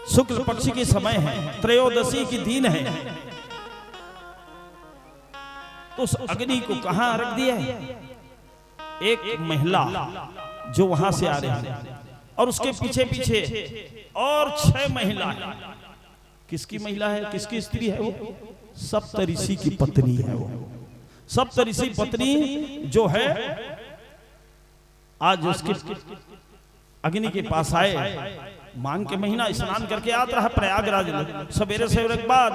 शुक्ल पक्ष की समय है, त्रयोदशी की दिन है, तो उस अग्नि को कहां रख दिया है? एक महिला जो वहां से आ रही है और उसके पीछे पीछे और 6 महिला है। किसकी महिला है, किसकी स्त्री है? वो सप्तऋषि की पत्नी है। वो सप्तऋषि पत्नी जो है आज उसके अग्नि के पास आए, मांग के महीना स्नान करके आता है प्रयागराज में, सवेरे सवेरे के बाद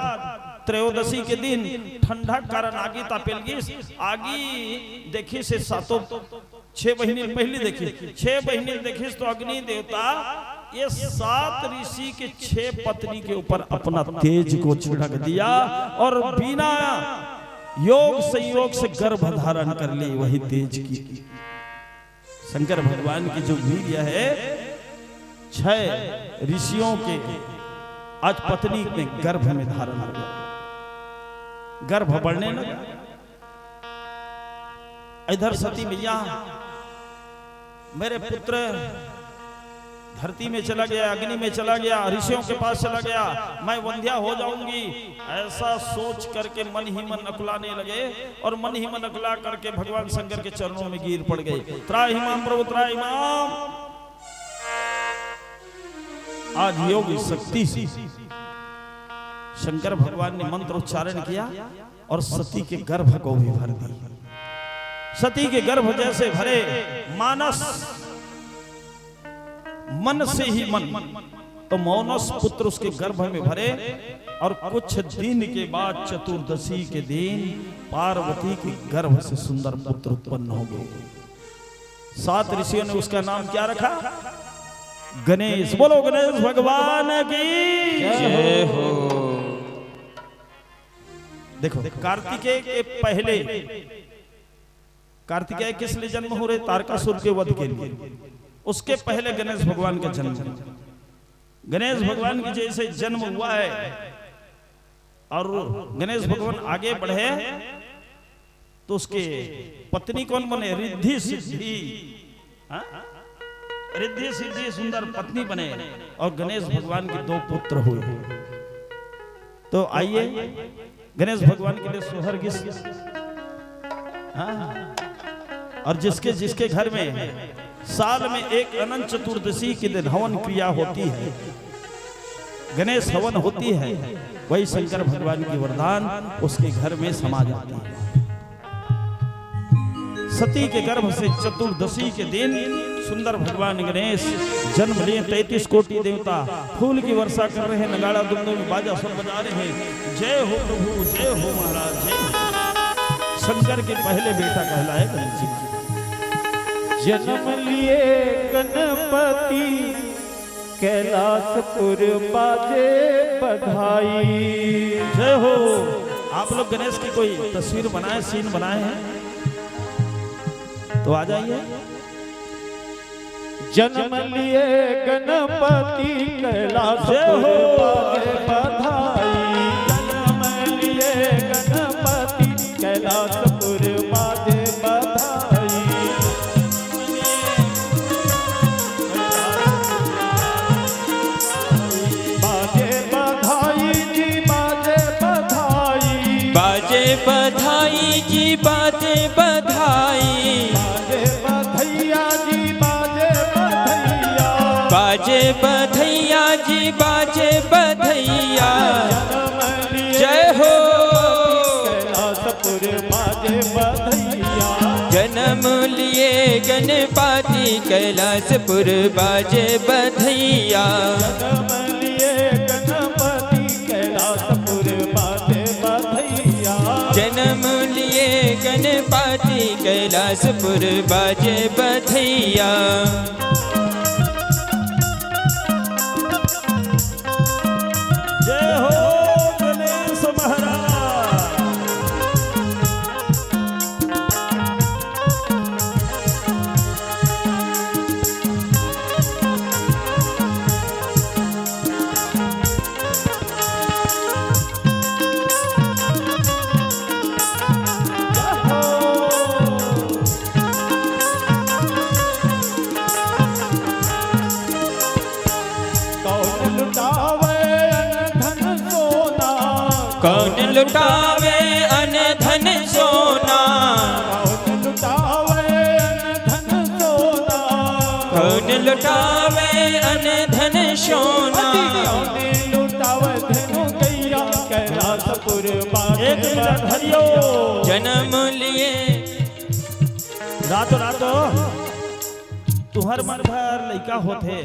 त्रयोदशी के दिन ठंडा कारण आगी तापेलगी आगी देखी से सातों 6 महीने पहले देखी, 6 महीने देखी तो अग्नि देवता ये 7 ऋषि के 6 पत्नी के ऊपर अपना तेज को छिड़क दिया और बिना योग संयोग से गर्भ धारण कर ली वही तेज की। शंकर भगवान की जो वीर्य है 6 ऋषियों के आज पत्नी ने गर्भ में धारण कर लिया, गर्भ बढ़ने लगा। इधर सती मैया मेरे पुत्र धरती में चला गया, अग्नि में चला गया, ऋषियों के पास चला गया, मैं वंध्या हो जाऊंगी, ऐसा सोच करके मन ही मन अकुलाने लगे और मन ही मन अकुला करके भगवान शंकर के चरणों में गिर पड़ गए। त्राहिमाम प्रभु त्राहिमाम। आज योग शक्ति से शंकर भगवान ने मंत्र उच्चारण किया और सती के गर्भ को भी भर दिया। सती के गर्भ जैसे भरे, मानस मन से ही मन, तो मौनस पुत्र उसके गर्भ में भरे और कुछ दिन के बाद चतुर्दशी के दिन पार्वती के गर्भ से सुंदर पुत्र उत्पन्न हो गए। 7 ऋषियों ने उसका नाम क्या रखा? गणेश। बोलो गणेश भगवान की जय हो। देखो कार्तिकेय के पहले, कार्तिकेय किस लिए जन्म हो रहे? तारकासुर के वध के लिए। उसके पहले गणेश भगवान का जन्म। गणेश भगवान की जैसे जन्म हुआ है और गणेश भगवान आगे बढ़े तो उसके पत्नी कौन बने? रिद्धि सिद्धि। रिद्धि सिद्धि सुंदर पत्नी बने और गणेश भगवान के 2 पुत्र हुए। तो आइए गणेश भगवान के लिए सोहर गिस। और जिसके जिसके घर में साल में एक अनंत चतुर्दशी के दिन हवन क्रिया होती है, गणेश हवन होती है, वही शंकर भगवान की वरदान उसके घर में समा जाती है। सती के गर्भ से चतुर्दशी के दिन सुंदर भगवान गणेश जन्म लिए। 33 कोटि देवता फूल की वर्षा कर रहे हैं, नगाड़ा दुमदुम बाजा सब बजा रहे हैं। जय हो प्रभु, जय हो महाराज, जय हो। शंकर के पहले बेटा कहलाए गणेश जी। जन्म लिए गणपति कैलाशपुर बाजे बधाई। जय हो। आप लोग गणेश की कोई तस्वीर बनाए, सीन बनाए हैं तो आ जाइए। जन्म लिए गणपति कैलाशपुर बाजे बधाई। जन्म लिए गणपति कैलाशपुर बाजे बधाई। बाजे बधाई जी बाजे बधाई। बाजे बधाई जी बाजे बधाई। बाजे बधैया जी बाजे बधैया। बाजे बधैया जी बाजे बधैया। जय हो। कैलाशपुर बाजे बधैया। जन्म लिए गणपति कैलाशपुर बाजे बधैया। जन्म लिए गणपति कैलाशपुर बाजे बधैया। जन्म लिए गणपति कैलाशपुर बाजे बधैया। जय हो गणेश महाराज। लुटावे अन धन सोना कौन लुटावे अन धन सोना कौन लुटावे अन धन सोना कौन लुटावे धनु गैया कैलासपुर बाजे एक मिनट हरियो जन्म लिए रातो रातो तुहर मन भर लइका होते